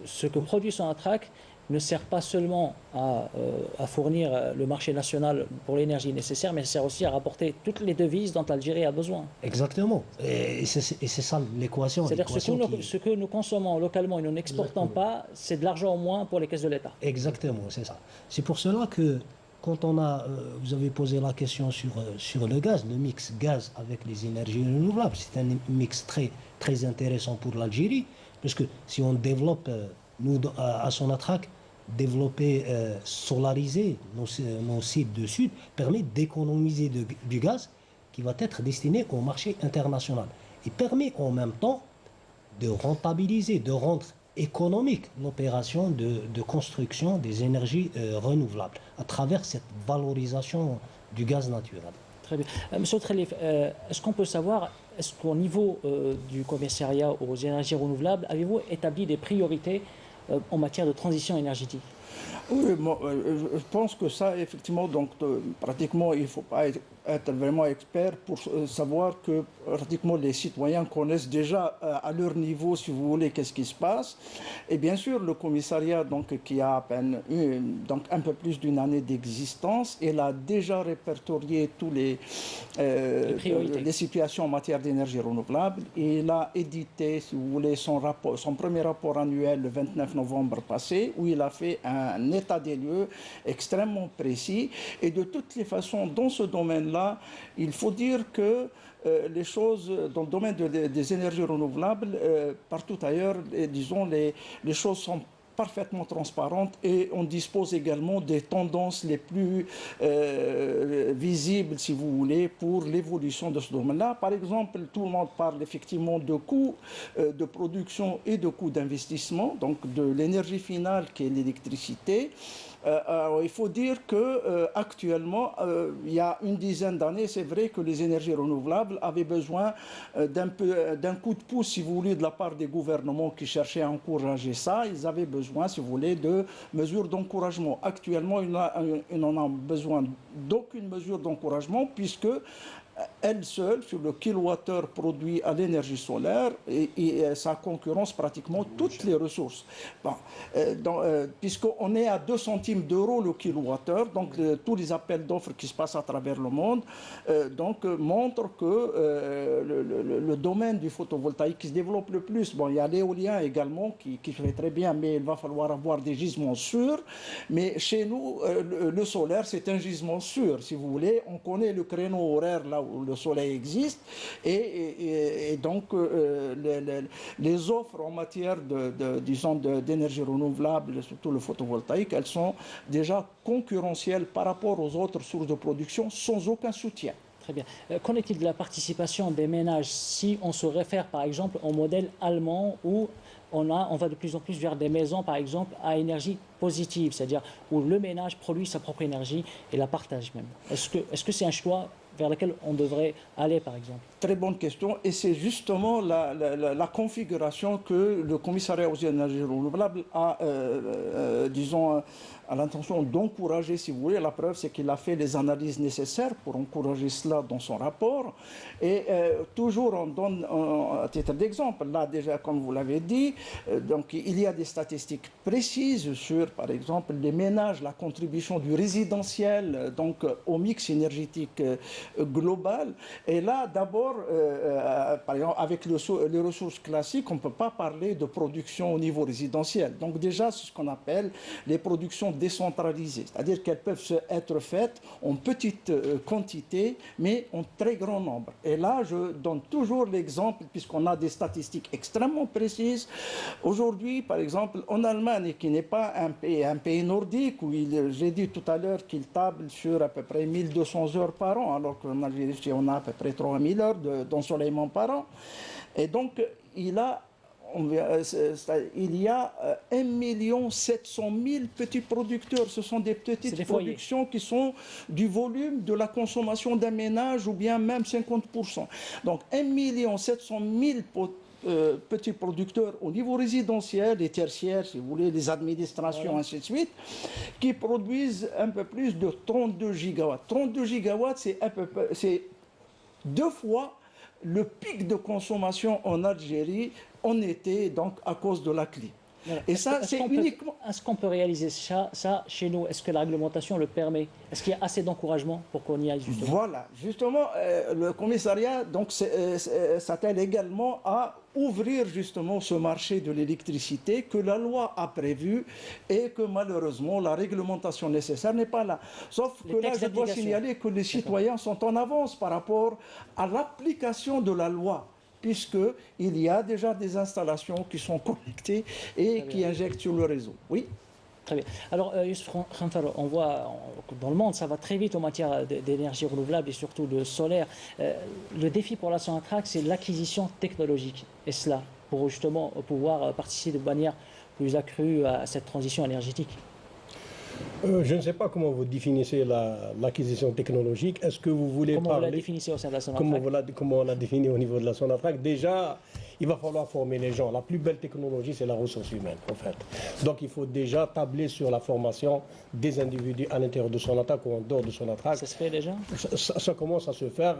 ce que produit Sonatrach ne sert pas seulement à fournir le marché national pour l'énergie nécessaire, mais sert aussi à rapporter toutes les devises dont l'Algérie a besoin. Exactement. Et c'est ça l'équation. C'est-à-dire que ce que nous consommons localement et nous n'exportons pas, c'est de l'argent en moins pour les caisses de l'État. Exactement, c'est ça. C'est pour cela que quand vous avez posé la question sur le gaz, le mix gaz avec les énergies renouvelables, c'est un mix très, très intéressant pour l'Algérie, parce que si on développe, nous, à Sonatrach, développer, solariser nos sites de sud permet d'économiser du gaz qui va être destiné au marché international. Et permet en même temps de rentabiliser, de rendre économique l'opération de construction des énergies renouvelables à travers cette valorisation du gaz naturel. Très bien. Monsieur Trelif, est-ce qu'on peut savoir, est-ce qu'au niveau du commissariat aux énergies renouvelables, avez-vous établi des priorités en matière de transition énergétique? Oui, je pense que ça, effectivement, donc pratiquement, il ne faut pas être vraiment expert pour savoir que pratiquement les citoyens connaissent déjà à leur niveau, si vous voulez, qu'est-ce qui se passe. Et bien sûr, le commissariat, donc, qui a à peine donc un peu plus d'une année d'existence, il a déjà répertorié tous les situations en matière d'énergie renouvelable. Et il a édité, si vous voulez, son premier rapport annuel le 29 novembre passé, où il a fait un état des lieux extrêmement précis. Et de toutes les façons, dans ce domaine-là, il faut dire que les choses, dans le domaine des énergies renouvelables, partout ailleurs, disons, les choses sont parfaitement transparentes et on dispose également des tendances les plus visibles, si vous voulez, pour l'évolution de ce domaine-là. Par exemple, tout le monde parle effectivement de coûts de production et de coûts d'investissement, donc de l'énergie finale qui est l'électricité. Il faut dire qu'actuellement, il y a une dizaine d'années, c'est vrai que les énergies renouvelables avaient besoin d'un coup de pouce, si vous voulez, de la part des gouvernements qui cherchaient à encourager ça. Ils avaient besoin, si vous voulez, de mesures d'encouragement. Actuellement, ils n'en ont besoin d'aucune mesure d'encouragement puisque elle seule, sur le kilowattheure produit à l'énergie solaire, et sa concurrence pratiquement toutes les ressources. Bon, puisqu'on est à 2 centimes d'euros le kilowattheure, donc tous les appels d'offres qui se passent à travers le monde montrent que le domaine du photovoltaïque qui se développe le plus, bon, il y a l'éolien également qui fait très bien, mais il va falloir avoir des gisements sûrs. Mais chez nous, le solaire, c'est un gisement sûr, si vous voulez. On connaît le créneau horaire là là où le soleil existe. Et donc, les offres en matière d'énergie renouvelable, surtout le photovoltaïque, elles sont déjà concurrentielles par rapport aux autres sources de production sans aucun soutien. Très bien. Qu'en est-il de la participation des ménages si on se réfère par exemple au modèle allemand où on va de plus en plus vers des maisons par exemple à énergie positive, c'est-à-dire où le ménage produit sa propre énergie et la partage même. Est-ce que c'est un choix vers lequel on devrait aller par exemple? Très bonne question et c'est justement la configuration que le commissariat aux énergies renouvelables a, disons, à l'intention d'encourager, si vous voulez. La preuve, c'est qu'il a fait les analyses nécessaires pour encourager cela dans son rapport. Et toujours, on donne, à titre d'exemple, là déjà, comme vous l'avez dit, donc il y a des statistiques précises sur, par exemple, les ménages, la contribution du résidentiel, donc au mix énergétique global. Et là, d'abord, par exemple, avec les ressources classiques, on ne peut pas parler de production au niveau résidentiel. Donc déjà, c'est ce qu'on appelle les productions décentralisées, c'est-à-dire qu'elles peuvent être faites en petite quantité, mais en très grand nombre. Et là, je donne toujours l'exemple, puisqu'on a des statistiques extrêmement précises. Aujourd'hui, par exemple, en Allemagne, qui n'est pas un pays nordique, où j'ai dit tout à l'heure qu'il table sur à peu près 1200 heures par an, alors qu'en Algérie, on a à peu près 3000 heures d'ensoleillement par an. Et donc, il y a 1 700 000 petits producteurs. Ce sont des petites productions qui sont du volume de la consommation d'un ménage ou bien même 50%. Donc 1 700 000 petits producteurs au niveau résidentiel et tertiaire, si vous voulez, les administrations, ainsi de suite, qui produisent un peu plus de 32 gigawatts. 32 gigawatts, c'est 2 fois le pic de consommation en Algérie en été, donc à cause de la clim. Et ça, c'est uniquement... Est-ce qu'on peut réaliser ça chez nous? Est-ce que la réglementation le permet? Est-ce qu'il y a assez d'encouragement pour qu'on y aille justement? Voilà, justement, le commissariat s'attelle également à ouvrir justement ce marché de l'électricité que la loi a prévu et que malheureusement la réglementation nécessaire n'est pas là. Sauf que là, je dois signaler que les citoyens sont en avance par rapport à l'application de la loi, puisqu'il y a déjà des installations qui sont connectées et qui injectent sur le réseau. Oui. Très bien. Alors, Youssef Khanfar, on voit dans le monde, ça va très vite en matière d'énergie renouvelable et surtout de solaire. Le défi pour la Sonatrach, c'est l'acquisition technologique. Et cela, pour justement pouvoir participer de manière plus accrue à cette transition énergétique. Je ne sais pas comment vous définissez l'acquisition technologique. Est-ce que vous voulez parler... Comment vous la définissez au sein de la Sonatrach? Comment on l'a défini au niveau de la Sonatrach? Déjà, il va falloir former les gens. La plus belle technologie, c'est la ressource humaine, en fait. Donc, il faut déjà tabler sur la formation des individus à l'intérieur de Sonatrach ou en dehors de Sonatrach. Ça se fait déjà? Ça commence à se faire.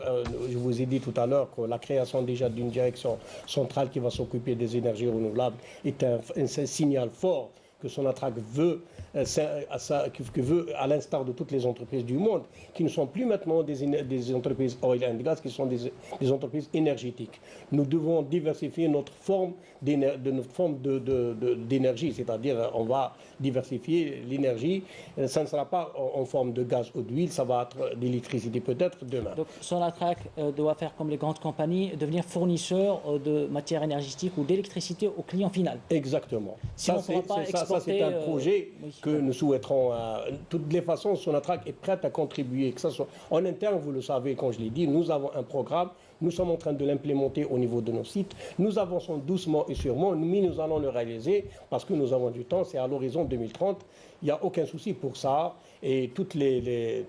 Je vous ai dit tout à l'heure que la création déjà d'une direction centrale qui va s'occuper des énergies renouvelables est un signal fort que Sonatrach veut, à l'instar de toutes les entreprises du monde, qui ne sont plus maintenant des entreprises oil and gas, qui sont des entreprises énergétiques. Nous devons diversifier notre forme d'énergie, c'est-à-dire on va diversifier l'énergie. Ça ne sera pas en forme de gaz ou d'huile, ça va être d'électricité peut-être demain. Donc Sonatrach doit faire comme les grandes compagnies, devenir fournisseur de matières énergétiques ou d'électricité au client final. Exactement. Si ça, c'est un projet que nous souhaiterons. De toutes les façons, Sonatrach est prête à contribuer, que ce soit en interne, vous le savez, quand je l'ai dit, nous avons un programme, nous sommes en train de l'implémenter au niveau de nos sites. Nous avançons doucement et sûrement, mais nous allons le réaliser parce que nous avons du temps, c'est à l'horizon 2030. Il n'y a aucun souci pour ça et toutes les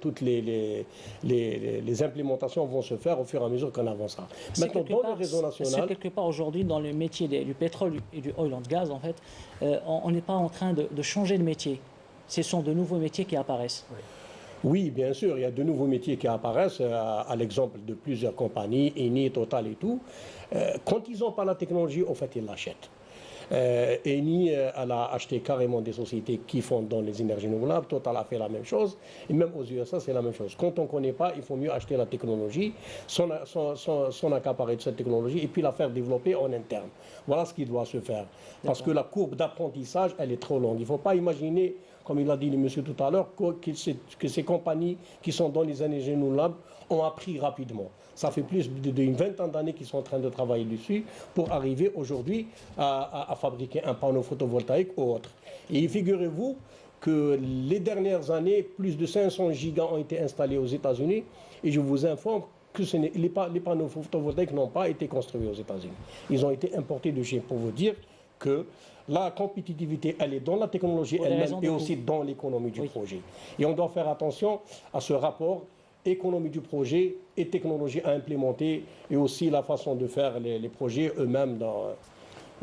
implémentations vont se faire au fur et à mesure qu'on avancera. Maintenant, dans le réseau national... C'est quelque part aujourd'hui dans le métier du pétrole et du oil and gas, en fait, on n'est pas en train de changer de métier. Ce sont de nouveaux métiers qui apparaissent. Oui, bien sûr, il y a de nouveaux métiers qui apparaissent, à l'exemple de plusieurs compagnies, Eni, Total et tout. Quand ils n'ont pas la technologie, en fait, ils l'achètent. Eni, elle a acheté carrément des sociétés qui font dans les énergies renouvelables. Total a fait la même chose. Et même aux USA, c'est la même chose. Quand on ne connaît pas, il faut mieux acheter la technologie, son accaparer de cette technologie et puis la faire développer en interne. Voilà ce qui doit se faire. Parce que la courbe d'apprentissage, elle est trop longue. Il ne faut pas imaginer comme il a dit le monsieur tout à l'heure, que ces compagnies qui sont dans les énergies renouvelables ont appris rapidement. Ça fait plus d'une vingtaine d'années qu'ils sont en train de travailler dessus pour arriver aujourd'hui à fabriquer un panneau photovoltaïque ou autre. Et figurez-vous que les dernières années, plus de 500 gigas ont été installés aux États-Unis et je vous informe que les panneaux photovoltaïques n'ont pas été construits aux États-Unis. Ils ont été importés de Chine pour vous dire que la compétitivité, elle est dans la technologie elle-même et aussi dans l'économie du projet. Et on doit faire attention à ce rapport économie du projet et technologie à implémenter et aussi la façon de faire les projets eux-mêmes.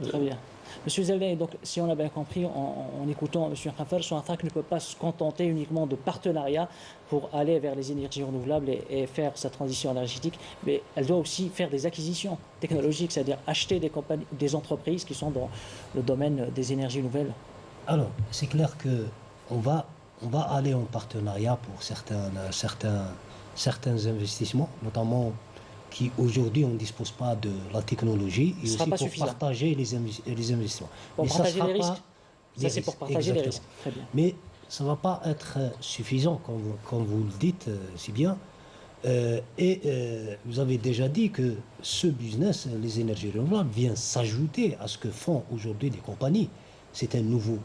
Très bien. Monsieur Zelnay, donc si on a bien compris en écoutant M. Khafer, Sonatrach ne peut pas se contenter uniquement de partenariats pour aller vers les énergies renouvelables et faire sa transition énergétique, mais elle doit aussi faire des acquisitions technologiques, c'est-à-dire acheter des entreprises qui sont dans le domaine des énergies nouvelles. Alors, c'est clair qu'on va aller en partenariat pour certains investissements, notamment qui aujourd'hui on ne dispose pas de la technologie, et aussi pour partager les investissements. Pour partager les risques. Ça c'est pour partager les risques. Très bien. Mais ça ne va pas être suffisant, comme vous le dites si bien. Vous avez déjà dit que ce business, les énergies renouvelables, vient s'ajouter à ce que font aujourd'hui des compagnies. C'est un nouveau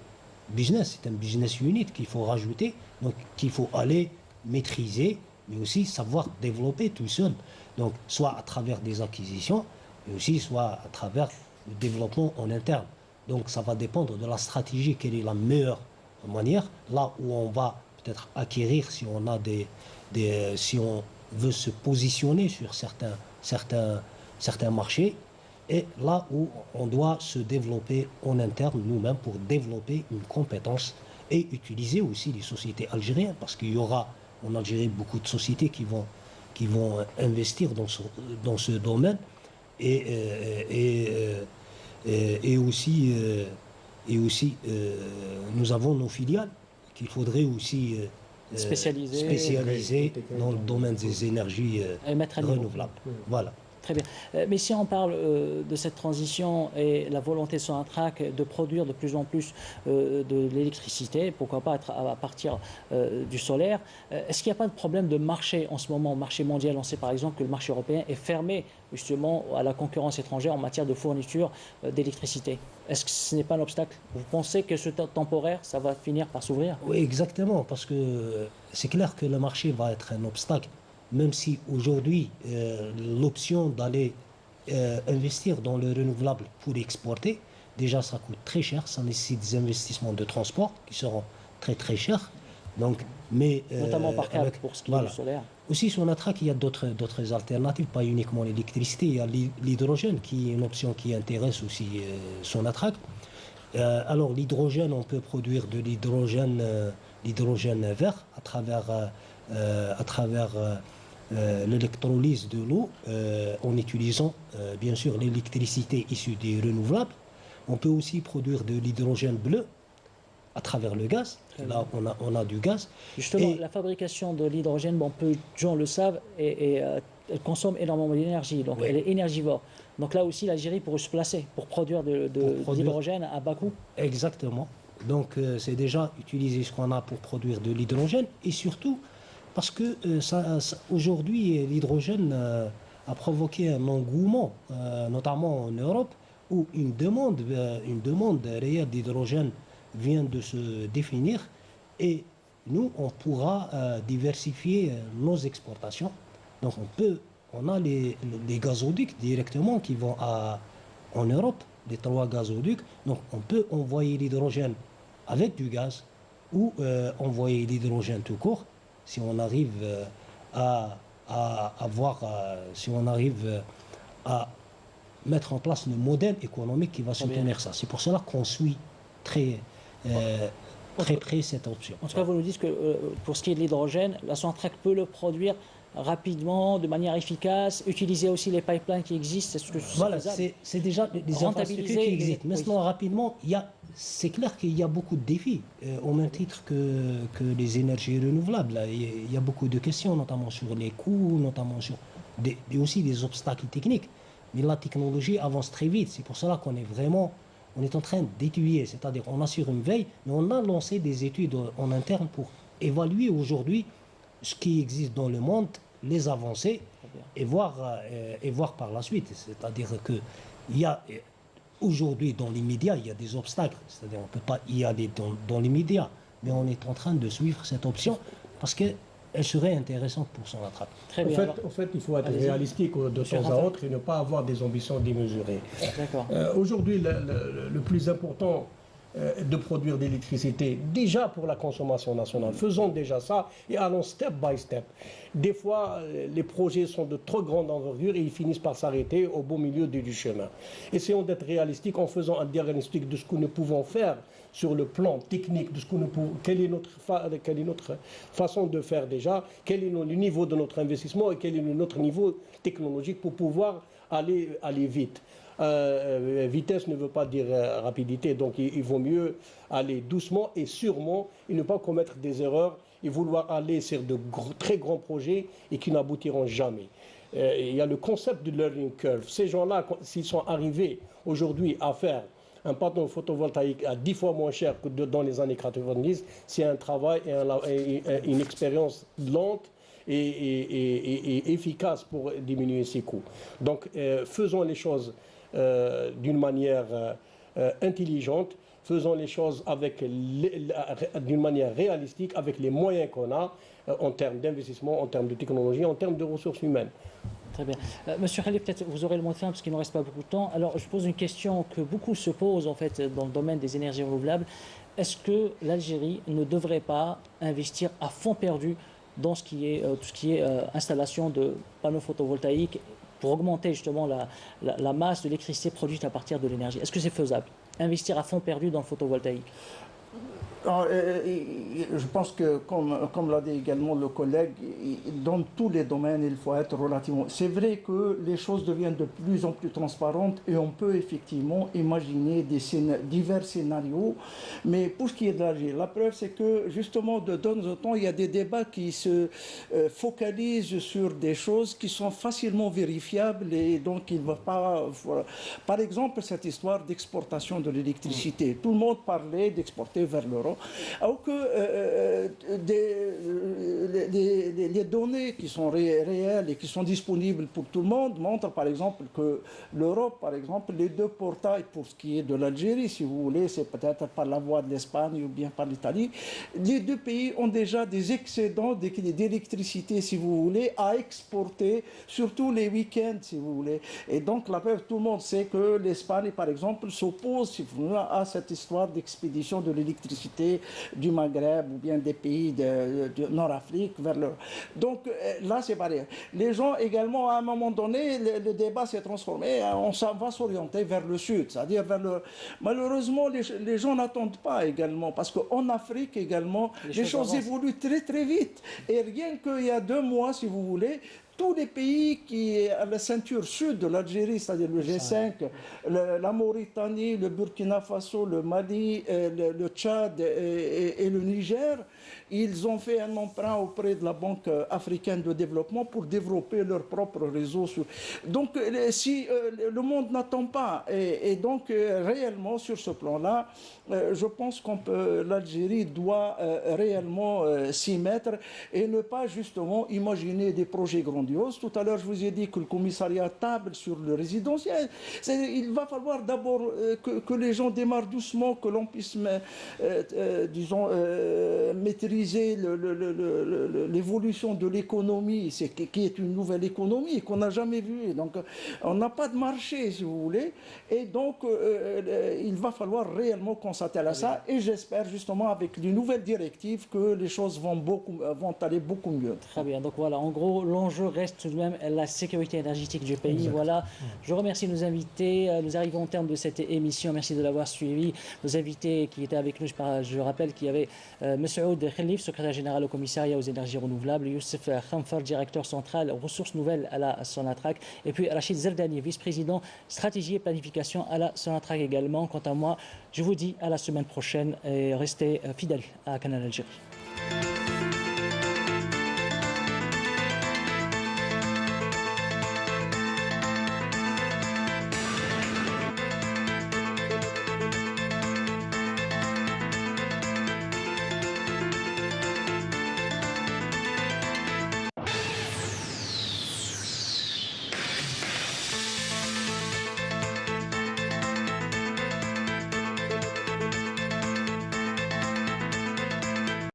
business, c'est un business unit qu'il faut rajouter, donc qu'il faut aller maîtriser, mais aussi savoir développer tout seul. Donc, soit à travers des acquisitions, mais aussi soit à travers le développement en interne. Donc, ça va dépendre de la stratégie, quelle est la meilleure manière. Là où on va peut-être acquérir, si on veut se positionner sur certains marchés, et là où on doit se développer en interne nous-mêmes pour développer une compétence et utiliser aussi les sociétés algériennes, parce qu'il y aura en Algérie beaucoup de sociétés qui vont investir dans ce domaine et aussi nous avons nos filiales qu'il faudrait aussi spécialiser dans le domaine des énergies renouvelables. Voilà. Très bien. Mais si on parle de cette transition et la volonté de Sonatrach de produire de plus en plus de l'électricité, pourquoi pas à partir du solaire, est-ce qu'il n'y a pas de problème de marché en ce moment, marché mondial? On sait par exemple que le marché européen est fermé justement à la concurrence étrangère en matière de fourniture d'électricité. Est-ce que ce n'est pas un obstacle? Vous pensez que ce temporaire, ça va finir par s'ouvrir? Oui, exactement, parce que c'est clair que le marché va être un obstacle. Même si aujourd'hui, l'option d'aller investir dans le renouvelable pour exporter, déjà ça coûte très cher, ça nécessite des investissements de transport qui seront très très chers. Donc, notamment par câble pour ce qui est du solaire. Aussi sur Sonatrach, il y a d'autres alternatives, pas uniquement l'électricité, il y a l'hydrogène qui est une option qui intéresse aussi Sonatrach. Alors l'hydrogène, on peut produire de l'hydrogène vert à travers l'électrolyse de l'eau en utilisant bien sûr l'électricité issue des renouvelables. On peut aussi produire de l'hydrogène bleu à travers le gaz. Là, on a du gaz. Justement, la fabrication de l'hydrogène, peu de gens le savent, elle consomme énormément d'énergie, donc elle est énergivore. Donc là aussi, l'Algérie pourrait se placer pour produire de l'hydrogène à bas coût. Exactement. Donc c'est déjà utiliser ce qu'on a pour produire de l'hydrogène, et surtout parce que aujourd'hui, l'hydrogène a provoqué un engouement, notamment en Europe, où une demande réelle d'hydrogène vient de se définir, et nous, on pourra diversifier nos exportations. Donc on a les gazoducs directement qui vont en Europe, les 3 gazoducs. Donc on peut envoyer l'hydrogène avec du gaz ou envoyer l'hydrogène tout court, si on arrive à mettre en place le modèle économique qui va soutenir ça. C'est pour cela qu'on suit très près cette option. En tout cas, vous nous dites que pour ce qui est de l'hydrogène, la Sonatrach peut le produire rapidement, de manière efficace, utiliser aussi les pipelines qui existent. Voilà, c'est déjà des infrastructures qui existent. Maintenant, rapidement, c'est clair qu'il y a beaucoup de défis, au même titre que les énergies renouvelables. Il y a beaucoup de questions, notamment sur les coûts, notamment sur aussi des obstacles techniques. Mais la technologie avance très vite. C'est pour cela qu'on est vraiment on est en train d'étudier, c'est-à-dire on assure une veille, mais on a lancé des études en interne pour évaluer aujourd'hui ce qui existe dans le monde, les avancées, et voir par la suite. C'est-à-dire qu'il y a aujourd'hui dans les médias, il y a des obstacles, c'est-à-dire on ne peut pas y aller dans les médias, mais on est en train de suivre cette option parce qu'elle serait intéressante pour son attrape. Très bien. En fait, il faut être réalistique de temps à autre et ne pas avoir des ambitions démesurées. Aujourd'hui, le plus important de produire de l'électricité, déjà pour la consommation nationale. Faisons déjà ça et allons step by step. Des fois, les projets sont de trop grande envergure et ils finissent par s'arrêter au beau milieu du chemin. Essayons d'être réalistiques en faisant un diagnostic de ce que nous pouvons faire sur le plan technique, de ce que nous pouvons, quelle est notre façon de faire déjà, quel est le niveau de notre investissement et quel est notre niveau technologique pour pouvoir aller vite. Vitesse ne veut pas dire rapidité, donc il vaut mieux aller doucement et sûrement et ne pas commettre des erreurs et vouloir aller sur de très grands projets et qui n'aboutiront jamais. Il y a le concept du learning curve. Ces gens-là, s'ils sont arrivés aujourd'hui à faire un panneau photovoltaïque à 10 fois moins cher que dans les années 90, c'est un travail et une expérience lente et efficace pour diminuer ses coûts. Donc faisons les choses d'une manière intelligente, faisons les choses d'une manière réalistique, avec les moyens qu'on a en termes d'investissement, en termes de technologie, en termes de ressources humaines. Très bien. Monsieur Khalif, peut-être vous aurez le mot de fin parce qu'il ne nous reste pas beaucoup de temps. Alors je pose une question que beaucoup se posent en fait dans le domaine des énergies renouvelables. Est-ce que l'Algérie ne devrait pas investir à fond perdu dans tout ce qui est installation de panneaux photovoltaïques pour augmenter justement la masse de l'électricité produite à partir de l'énergie? Est-ce que c'est faisable? Investir à fond perdu dans le photovoltaïque? Je pense que, comme l'a dit également le collègue, dans tous les domaines, il faut être relativement... C'est vrai que les choses deviennent de plus en plus transparentes et on peut effectivement imaginer divers scénarios. Mais pour ce qui est de l'Algérie, la preuve, c'est que justement, de temps en temps, il y a des débats qui se focalisent sur des choses qui sont facilement vérifiables et donc il ne va pas... Voilà. Par exemple, cette histoire d'exportation de l'électricité. Tout le monde parlait d'exporter vers l'Europe. Alors que les données qui sont réelles et qui sont disponibles pour tout le monde montrent par exemple que l'Europe, par exemple, les deux portails pour ce qui est de l'Algérie, si vous voulez, c'est peut-être par la voie de l'Espagne ou bien par l'Italie, les deux pays ont déjà des excédents d'électricité, si vous voulez, à exporter, surtout les week-ends, si vous voulez. Et donc, la preuve, tout le monde sait que l'Espagne, par exemple, s'oppose, si vous voulez, à cette histoire d'expédition de l'électricité du Maghreb ou bien des pays de Nord-Afrique vers le... Donc là, c'est pareil. Les gens également, à un moment donné, le débat s'est transformé, on va s'orienter vers le sud, c'est-à-dire vers le... Malheureusement, les gens n'attendent pas également, parce qu'en Afrique également, les choses évoluent très très vite. Et rien qu'il y a 2 mois, si vous voulez, tous les pays qui à la ceinture sud de l'Algérie, c'est-à-dire le G5, la Mauritanie, le Burkina Faso, le Mali, le Tchad et le Niger, ils ont fait un emprunt auprès de la Banque africaine de développement pour développer leur propre réseau. Donc, si le monde n'attend pas, et donc réellement sur ce plan-là, je pense que l'Algérie doit réellement s'y mettre et ne pas justement imaginer des projets grandioses. Tout à l'heure, je vous ai dit que le commissariat table sur le résidentiel. Il va falloir d'abord que les gens démarrent doucement, que l'on puisse, disons, maîtriser l'évolution de l'économie, qui est une nouvelle économie qu'on n'a jamais vue. Donc, on n'a pas de marché, si vous voulez. Et donc, il va falloir réellement qu'on s'attelle à ça. Et j'espère justement, avec les nouvelles directives, que les choses vont aller beaucoup mieux. Très bien. Donc voilà, en gros, l'enjeu reste tout de même la sécurité énergétique du pays. Exact. Voilà. Je remercie nos invités. Nous arrivons au terme de cette émission. Merci de l'avoir suivi. Nos invités qui étaient avec nous, je rappelle qu'il y avait M. Oud Khalif, secrétaire général au commissariat aux énergies renouvelables, Youssef Khamfar, directeur central ressources nouvelles à la Sonatrach, et puis Rachid Zerdani, vice-président stratégie et planification à la Sonatrach également. Quant à moi, je vous dis à la semaine prochaine et restez fidèles à Canal Algérie.